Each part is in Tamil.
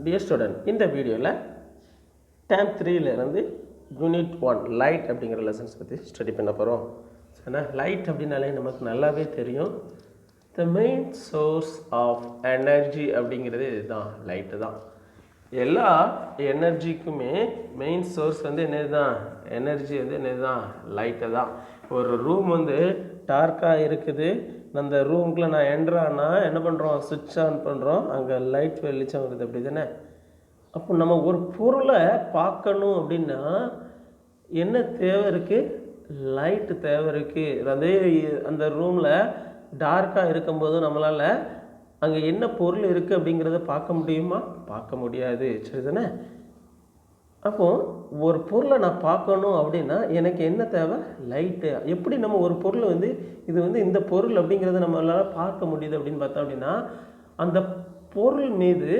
டியர் ஸ்டூடெண்ட், இந்த வீடியோவில் டேம் 3லேருந்து யூனிட் 1 லைட் அப்படிங்கிற லெசன்ஸ் பற்றி ஸ்டடி பண்ண போகிறோம். ஏன்னா லைட் அப்படின்னாலே நமக்கு நல்லாவே தெரியும். The main source of energy அப்படிங்கிறது இதுதான், லைட்டு தான். எல்லா எனர்ஜிக்குமே மெயின் சோர்ஸ் வந்து என்னது தான், எனர்ஜி வந்து என்னது தான், லைட்டு தான். ஒரு ரூம் வந்து டார்க்காக இருக்குது, அந்த ரூமுக்குள்ளே நான் என்ட்ரானா என்ன பண்ணுறோம், சுவிட்ச் ஆன் பண்ணுறோம், அங்கே லைட் வெளிச்சம் வருது, அப்படி தானே. அப்போ நம்ம ஒரு பொருளை பார்க்கணும் அப்படின்னா என்ன தேவை இருக்குது, லைட்டு தேவை இருக்குது. அதே அந்த ரூமில் டார்க்காக இருக்கும்போது நம்மளால் அங்கே என்ன பொருள் இருக்குது அப்படிங்கிறத பார்க்க முடியுமா, பார்க்க முடியாது, சரி தானே. அப்போது ஒரு பொருளை நான் பார்க்கணும் அப்படின்னா எனக்கு என்ன தேவை, லைட்டு. எப்படி நம்ம ஒரு பொருளை வந்து இது வந்து இந்த பொருள் அப்படிங்கிறத நம்மளால் பார்க்க முடியுது அப்படின்னு பார்த்தோம் அப்படின்னா அந்த பொருள் மீது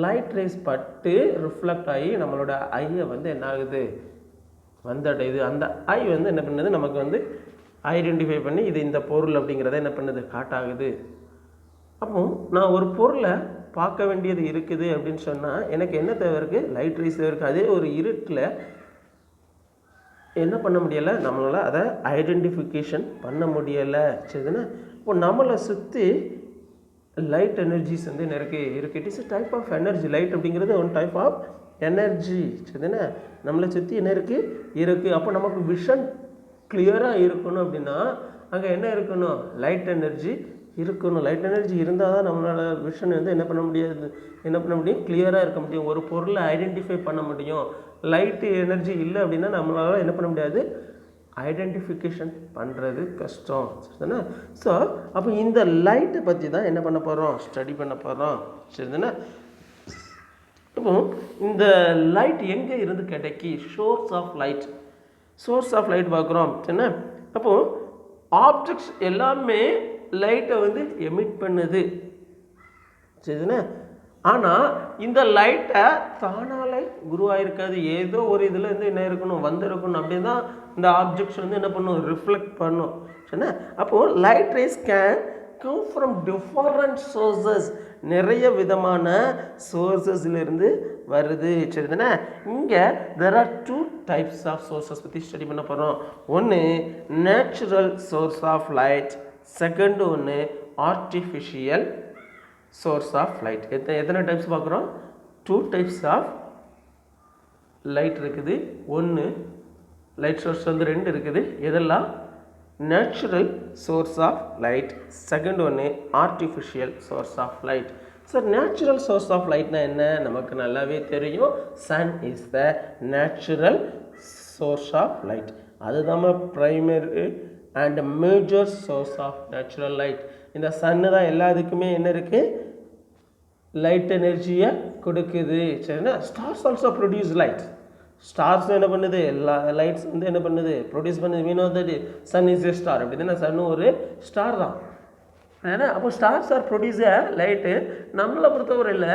லைட் ரேஸ் பட்டு ரிஃப்ளெக்ட் ஆகி நம்மளோட ஐயை வந்து என்ன ஆகுது, வந்தடையுது. அந்த ஐ வந்து என்ன பண்ணுது, நமக்கு வந்து ஐடென்டிஃபை பண்ணி இது இந்த பொருள் அப்படிங்கிறத என்ன பண்ணுது, காட்டாகுது. அப்போ நான் ஒரு பொருளை பார்க்க வேண்டியது இருக்குது அப்படின்னு சொன்னால் எனக்கு என்ன தேவை இருக்குது, லைட் ரேஸ் தேவை இருக்குது. அதே ஒரு இருட்டில் என்ன பண்ண முடியலை, நம்மளால் அதை ஐடென்டிஃபிகேஷன் பண்ண முடியலை, சரிதானே. இப்போ நம்மளை சுற்றி லைட் எனர்ஜிஸ் வந்து என்ன இருக்குது. It is type of energy. Light அப்படிங்கிறது ஒன் டைப் ஆஃப் எனர்ஜி, சரிதானே. நம்மளை சுற்றி என்ன இருக்குது. அப்போ நமக்கு விஷன் கிளியராக இருக்கணும் அப்படின்னா அங்கே என்ன இருக்கணும், லைட் எனர்ஜி இருக்கணும். லைட் எனர்ஜி இருந்தால் தான் நம்மளோட விஷன் வந்து என்ன பண்ண முடியும், கிளியராக இருக்க முடியும், ஒரு பொருளை ஐடென்டிஃபை பண்ண முடியும். லைட்டு எனர்ஜி இல்லை அப்படின்னா நம்மளால் என்ன பண்ண முடியாது, ஐடென்டிஃபிகேஷன் பண்ணுறது கஷ்டம், சரிதானே. ஸோ அப்போ இந்த லைட்டை பற்றி தான் என்ன பண்ண போகிறோம், ஸ்டடி பண்ண போகிறோம், சரிதானே. இப்போ இந்த லைட் எங்கே இருந்து கிடைக்கி, சோர்ஸ் ஆஃப் லைட் பார்க்குறோம், சரிண்ணா. அப்போது ஆப்ஜெக்ட்ஸ் எல்லாமே லைட்டை வந்து எமிட் பண்ணுது, சரிதானே. ஆனால் இந்த லைட்டை தானாலே குருவாயிருக்காது, ஏதோ ஒரு இதில் இருந்து என்ன இருக்கணும், வந்திருக்கணும். அப்படி தான் இந்த ஆப்ஜெக்ட்ஸ் வந்து என்ன பண்ணும், ரிஃப்ளெக்ட் பண்ணும், சரிண்ணா. அப்போது light rays can come from different sources, நிறைய விதமான சோர்சஸ்லேருந்து வருது, சரிதானே. இங்கே there are 2 types of sources பற்றி ஸ்டடி பண்ண போகிறோம். ஒன்று natural source of light, second ஒன்று ஆர்டிஃபிஷியல் சோர்ஸ் ஆஃப் லைட். எத்தனை டைப்ஸ் பார்க்குறோம், 2 டைப்ஸ் ஆஃப் லைட் இருக்குது. ஒன்று லைட் சோர்ஸ் வந்து 2 இருக்குது. இதெல்லாம் natural source of light, second ஒன்று artificial source of light. So natural source of லைட்னா என்ன, நமக்கு நல்லாவே தெரியும். Sun is the natural source of light. அதுதான் primary and major source of natural light. இந்த சன்னு தான் எல்லாத்துக்குமே என்ன இருக்குது, லைட் எனர்ஜியை கொடுக்குது, சரிண்ணா. Stars also produce light. Stars என்ன பண்ணுது, லைட்ஸ் வந்து என்ன பண்ணுது, ப்ரொடியூஸ் பண்ணுது. Mean that sun is a star, அப்படி தானே. சன்னு ஒரு ஸ்டார் தான், ஏன்னா அப்போ ஸ்டார்ஸ் ஆர் ப்ரொடியூஸ் லைட்டு. நம்மளை பொறுத்தவரையில்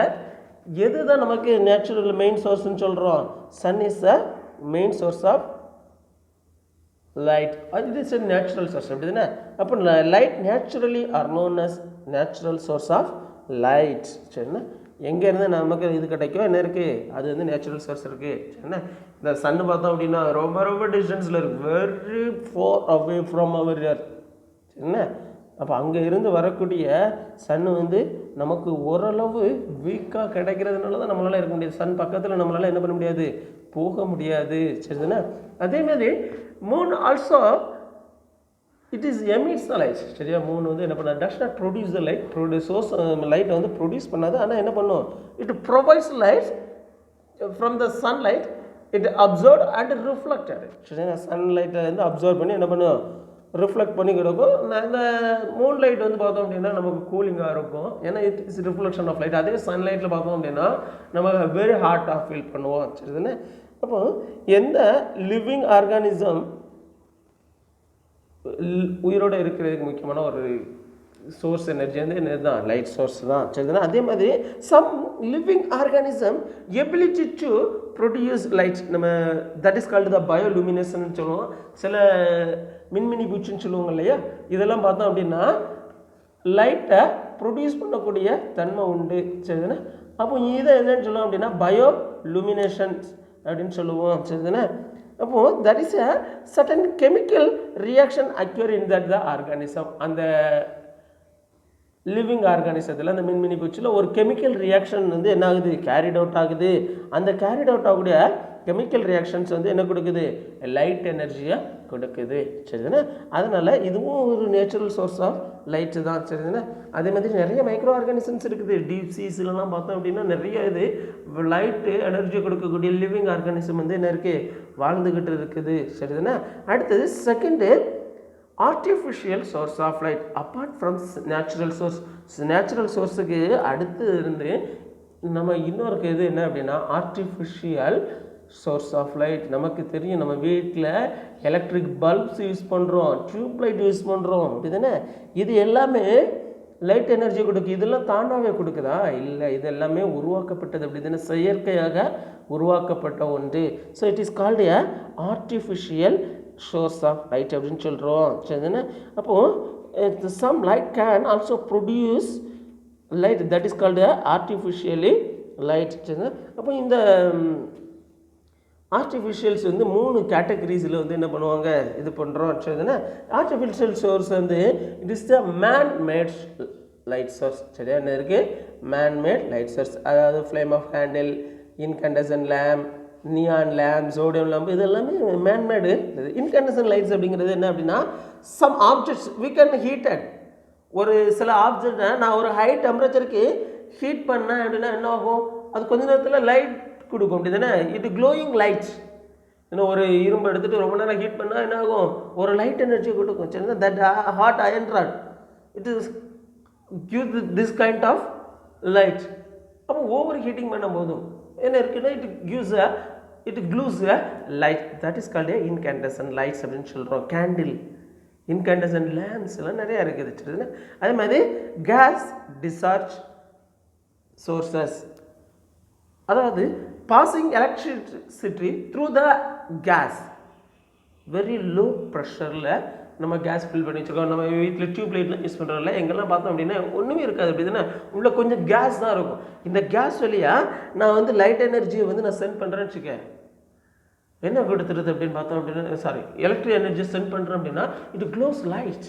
எது தான் நமக்கு நேச்சுரல் மெயின் சோர்ஸ்ன்னு சொல்கிறோம், sun is a main source of light. அது இஸ் a நேச்சுரல் சோர்ஸ், அப்படி தானே. அப்போ light naturally are known as natural source of light, சரிண்ணா. எங்கேருந்து நமக்கு இது கிடைக்கும், என்ன இருக்குது, அது வந்து நேச்சுரல் சோர்ஸ் இருக்குது, சரிண்ணா. இந்த சன்னு பார்த்தோம் அப்படின்னா ரொம்ப டிஸ்டன்ஸில் இருக்குது, very far away from our earth, சரிண்ணா. அப்போ அங்கே இருந்து வரக்கூடிய சன்னு வந்து நமக்கு ஓரளவு வீக்காக கிடைக்கிறதுனால தான் நம்மளால் இருக்க முடியாது. சன் பக்கத்தில் நம்மளால் என்ன பண்ண முடியாது, போக முடியாது, சரிதானே. அதே மாதிரி Moon also it is emits the light, சரியா. மூன் வந்து என்ன பண்ண, does not produce the light, source லைட்டை வந்து ப்ரொடியூஸ் பண்ணாது. ஆனால் என்ன பண்ணும், it provides light from the sunlight, it observe and reflected, சரியா. சன்லைட்டை வந்து அப்சர்வ் பண்ணி என்ன பண்ணும், ரிஃப்ளெக்ட் பண்ணி கொடுக்கும். இந்த மூன் லைட் வந்து பார்த்தோம் அப்படின்னா நமக்கு கூலிங்காக இருக்கும், ஏன்னா it is reflection of light. அதே சன்லைட்டில் பார்த்தோம் அப்படின்னா நம்ம வெரி ஹாட்டாக ஃபீல் பண்ணுவோம், சரிதானே. அப்போ எந்த லிவிங் ஆர்கானிசம் உயிரோடு இருக்கிறதுக்கு முக்கியமான ஒரு சோர்ஸ் எனர்ஜி வந்து என்ன தான், லைட் சோர்ஸ் தான், சரிதானே. அதே மாதிரி some living organism ability to produce light, நம்ம that is called the bioluminescence சொல்லுவோம். சில மின்மினி பூச்சின்னு சொல்லுவாங்க இல்லையா, இதெல்லாம் பார்த்தோம் அப்படின்னா லைட்டை ப்ரொடியூஸ் பண்ணக்கூடிய தன்மை உண்டு, சரிதானே. அப்போ இதை என்னன்னு சொல்லுவோம் அப்படின்னா பயோ லூமினேஷன்ஸ் அப்படின்னு சொல்லுவோம். சரிதானே? அப்போது that is a certain chemical reaction அக்யூர் in that the organism. அந்த லிவிங் ஆர்கானிசத்தில் அந்த மின்மினி பூச்சியில் ஒரு கெமிக்கல் ரியாக்ஷன் வந்து என்ன ஆகுது, கேரிட் அவுட் ஆகுது. அந்த கேரிட் அவுட் ஆகக்கூடிய கெமிக்கல் ரியாக்ஷன்ஸ் வந்து என்ன கொடுக்குது, லைட் எனர்ஜியை கொடுக்குது. சரிதானே? அதனால் இதுவும் ஒரு நேச்சுரல் சோர்ஸ் ஆஃப் லைட்டு தான். சரிதானே? அதே மாதிரி நிறைய மைக்ரோ ஆர்கானிசம்ஸ் இருக்குது. டீப் சீஸ்லாம் பார்த்தோம் அப்படின்னா நிறைய இது லைட்டு எனர்ஜி கொடுக்கக்கூடிய லிவிங் ஆர்கானிசம் வந்து என்ன இருக்குது, வாழ்ந்துக்கிட்டு இருக்குது. சரிதானே? அடுத்தது second artificial source of light apart from natural source. Natural சோர்ஸுக்கு அடுத்து இருந்து நம்ம இன்னொருக்கு இது என்ன அப்படின்னா ஆர்டிஃபிஷியல் சோர்ஸ் ஆஃப் லைட். நமக்கு தெரியும், நம்ம வீட்டில் எலக்ட்ரிக் பல்ப்ஸ் யூஸ் பண்ணுறோம், டியூப் லைட் யூஸ் பண்ணுறோம், அப்படிதானே? இது எல்லாமே லைட் எனர்ஜி கொடுக்கு. இதெல்லாம் தானாகவே கொடுக்குதா? இல்லை, இது எல்லாமே உருவாக்கப்பட்டது. அப்படி தானே, செயற்கையாக உருவாக்கப்பட்ட ஒன்று. So it is called a artificial source of light அப்படின்னு சொல்கிறோம். சரிதானே? அப்போது some light can also produce light, that is called artificially light. சரிதானே? அப்போ இந்த ஆர்டிஃபிஷியல்ஸ் வந்து 3 கேட்டகரிஸில் வந்து என்ன பண்ணுவாங்க, இது பண்ணுறோம். சரிதானே? ஆர்டிஃபிஷியல் சோர்ஸ் வந்து it is the man made light source. சரியா? என்ன இருக்குது, மேன் மேட் லைட் சோர்ஸ். அதாவது flame of candle, incandescent lamp, neon lamp, sodium lamp, இது எல்லாமே மேன்மேடு. இன்கண்டசன்ட் லைட்ஸ் அப்படிங்கிறது என்ன அப்படின்னா some objects we can heated. ஒரு சில ஆப்ஜெக்டை நான் ஒரு ஹை டெம்பரேச்சருக்கு ஹீட் பண்ணேன் அப்படின்னா என்ன ஆகும், அது கொஞ்ச நேரத்தில் லைட் கொடுக்கும். அப்படி தானே? இது க்ளோயிங் லைட். இன்னும் ஒரு இரும்பு எடுத்துகிட்டு ரொம்ப நேரம் ஹீட் பண்ணால் என்ன ஆகும், ஒரு லைட் எனர்ஜி கொடுக்கும். சரிங்களா? That hot iron rod it is give this kind of light. அப்போ ஓவர் ஹீட்டிங் பண்ண போதும் என்ன இருக்குன்னா it glows a light. That is called incandescent lights அப்படின்னு சொல்கிறோம். கேண்டில், இன்கண்டசன்ட் லேம்ப்ஸ் எல்லாம் நிறையா இருக்குது. சரிங்களா? அதே மாதிரி கேஸ் டிஸ்சார்ஜ் சோர்சஸ், அதாவது passing electricity through the gas. Very low ப்ரெஷரில் நம்ம கேஸ் ஃபில் பண்ணி வச்சுருக்கோம். நம்ம வீட்டில் டியூப் லைட்லாம் யூஸ் பண்ணுறோம்ல, எங்கெல்லாம் பார்த்தோம் அப்படின்னா ஒன்றுமே இருக்காது. அப்படி தானே, உள்ளே கொஞ்சம் கேஸ் தான் இருக்கும். இந்த கேஸ் வழியாக நான் வந்து லைட் எனர்ஜியை வந்து நான் சென்ட் பண்ணுறேன்னு வச்சுக்கேன். என்ன கொடுத்துருது அப்படின்னு பார்த்தோம் அப்படின்னா எலக்ட்ரிக் எனர்ஜி சென்ட் பண்ணுறோம் அப்படின்னா இட் க்ளோஸ் லைட்.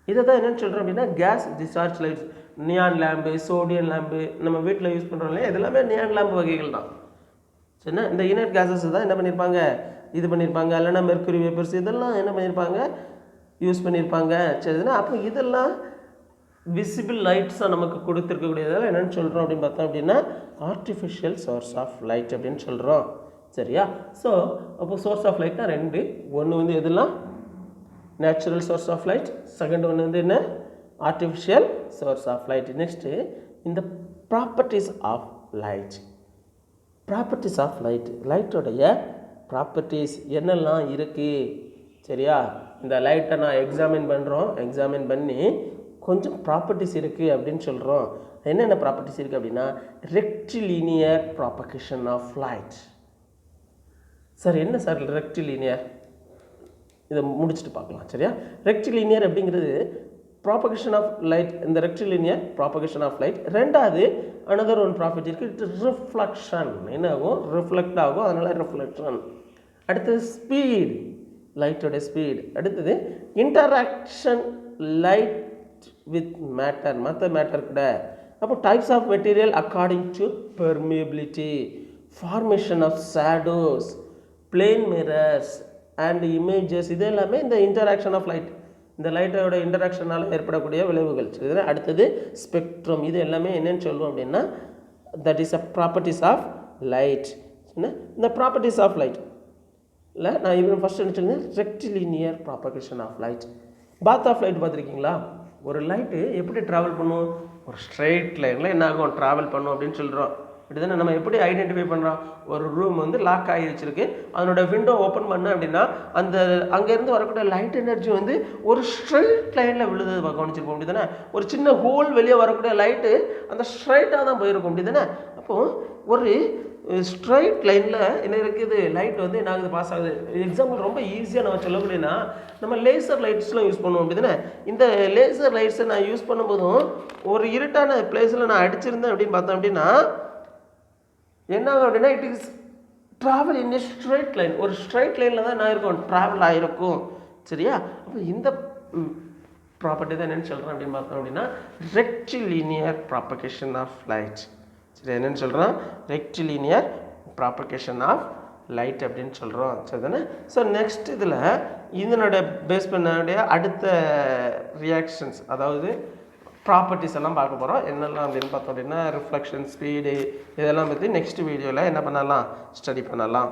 இதை தான் என்னென்னு சொல்கிறோம் அப்படின்னா gas discharge lights. Neon lamp, sodium lamp நம்ம வீட்டில் யூஸ் பண்ணுறோம் இல்லையா, இதெல்லாமே நியான் லேம்பு வகைகள் தான். சரிண்ணா? இந்த இனர்ட் கேஸஸ் தான் என்ன பண்ணியிருப்பாங்க, இது பண்ணியிருப்பாங்க. இல்லைன்னா மெர்க்குரி வேப்பர்ஸ் இதெல்லாம் என்ன பண்ணியிருப்பாங்க, யூஸ் பண்ணியிருப்பாங்க. சரிதுன்னா? அப்போ இதெல்லாம் விசிபிள் லைட்ஸாக நமக்கு கொடுத்துருக்கக்கூடியதெல்லாம் என்னென்னு சொல்கிறோம் அப்படின்னு பார்த்தோம் அப்படின்னா ஆர்டிஃபிஷியல் சோர்ஸ் ஆஃப் லைட் அப்படின்னு சொல்கிறோம். சரியா? ஸோ அப்போ சோர்ஸ் ஆஃப் லைட்னா 2. ஒன்று வந்து எதுலாம் natural source of light, second ஒன்று வந்து என்ன artificial source of light. Next இந்த properties of light. Properties of light, லைட்டோடைய ப்ராப்பர்ட்டிஸ் என்னெல்லாம் இருக்குது. சரியா? இந்த லைட்டை நான் எக்ஸாமின் பண்ணி கொஞ்சம் ப்ராப்பர்ட்டிஸ் இருக்குது அப்படின்னு சொல்கிறோம். என்னென்ன ப்ராப்பர்ட்டிஸ் இருக்குது அப்படின்னா rectilinear propagation of light. Sir என்ன சார் ரெக்டிலினியர், இதை முடிச்சுட்டு பார்க்கலாம். சரியா? ரெக்டிலினியர் அப்படிங்கிறது ப்ராபகேஷன் ஆஃப் லைட். இந்த ரெக்டிலினியர் ப்ராபகேஷன் ஆஃப் லைட். ரெண்டாவது அனதர் ஒன் ப்ராப்பர்ட்டி இருக்குது, இட் ரிஃப்ளெக்ஷன். என்ன ஆகும், ரிஃப்ளெக்ட் ஆகும், அதனால் ரிஃப்ளெக்ஷன். அடுத்தது ஸ்பீட், லைட்டோட ஸ்பீட். அடுத்தது இன்டராக்ஷன் லைட் வித் மேட்டர், மற்ற மேட்டர் கூட. அப்போ types of material according to permeability, formation of shadows, plane mirrors and images. இது எல்லாமே இந்த இன்டராக்ஷன் ஆஃப் லைட், இந்த லைட்டோட இன்டராக்ஷனால் ஏற்படக்கூடிய விளைவுகள். சரி? அடுத்தது ஸ்பெக்ட்ரம். இது எல்லாமே என்னென்னு சொல்லுவோம் அப்படின்னா that is a properties of light. இந்த ப்ராப்பர்ட்டிஸ் ஆஃப் லைட் இல்லை, நான் இப்போ ஃபஸ்ட் என்ன சொல்லுங்கள், rectilinear propagation of light. Path of light பார்த்துருக்கீங்களா? ஒரு லைட்டு எப்படி ட்ராவல் பண்ணும், ஒரு ஸ்ட்ரெயிட் லைனில் என்ன ஆகும், ட்ராவல் பண்ணும் அப்படின்னு சொல்கிறோம். இப்படி தானே நம்ம எப்படி ஐடென்டிஃபை பண்ணுறோம், ஒரு ரூம் வந்து லாக் ஆகி வச்சுருக்கு, அதனோட விண்டோ ஓப்பன் பண்ண அப்படின்னா அந்த அங்கேருந்து வரக்கூடிய லைட் எனர்ஜி வந்து ஒரு ஸ்ட்ரெயிட் லைனில் விழுது கவனிச்சிருப்போம். அப்படி தானே? ஒரு சின்ன ஹோல் வெளியே வரக்கூடிய லைட்டு அந்த ஸ்ட்ரைட்டாக தான் போயிருக்கும். அப்படி தானே? அப்போது ஒரு ஸ்ட்ரைட் லைனில் என்ன இருக்குது, லைட் வந்து என்ன ஆகுது, பாஸ் ஆகுது. எக்ஸாம்பிள் ரொம்ப ஈஸியாக நம்ம சொல்லக்கூடியனா நம்ம லேசர் லைட்ஸ்லாம் யூஸ் பண்ணுவோம். அப்படி தானே? இந்த லேசர் லைட்ஸை நான் யூஸ் பண்ணும்போதும் ஒரு இருட்டான பிளேஸில் நான் அடிச்சிருந்தேன் அப்படின்னு பார்த்தோம் அப்படின்னா என்ன ஆகும் அப்படின்னா it is travel in a straight line. ஒரு ஸ்ட்ரைட் லைனில் தான் நான் இருக்கும் ட்ராவல் ஆகிருக்கும். சரியா? அப்போ இந்த ப்ராப்பர்ட்டி தான் என்னென்னு சொல்கிறேன் அப்படின்னு பார்த்தோம் அப்படின்னா ரெக்டிலினியர் ப்ராபகேஷன் ஆஃப் லைட். சரி, என்னென்னு சொல்கிறோம்? ரெக்டிலினியர் ப்ராபகேஷன் ஆஃப் லைட் அப்படின்னு சொல்கிறோம். சரி தானே? ஸோ நெக்ஸ்ட் இதில் இதனோட பேஸ் பண்ண அடுத்த ரியாக்ஷன்ஸ், அதாவது ப்ராப்பர்ட்டிஸ் எல்லாம் பார்க்க போகிறோம். என்னெல்லாம் அப்படின்னு பார்த்தோம் அப்படின்னா ரிஃப்ளெக்ஷன், ஸ்பீடு, இதெல்லாம் பற்றி நெக்ஸ்ட் வீடியோவில் என்ன பண்ணலாம், ஸ்டடி பண்ணலாம்.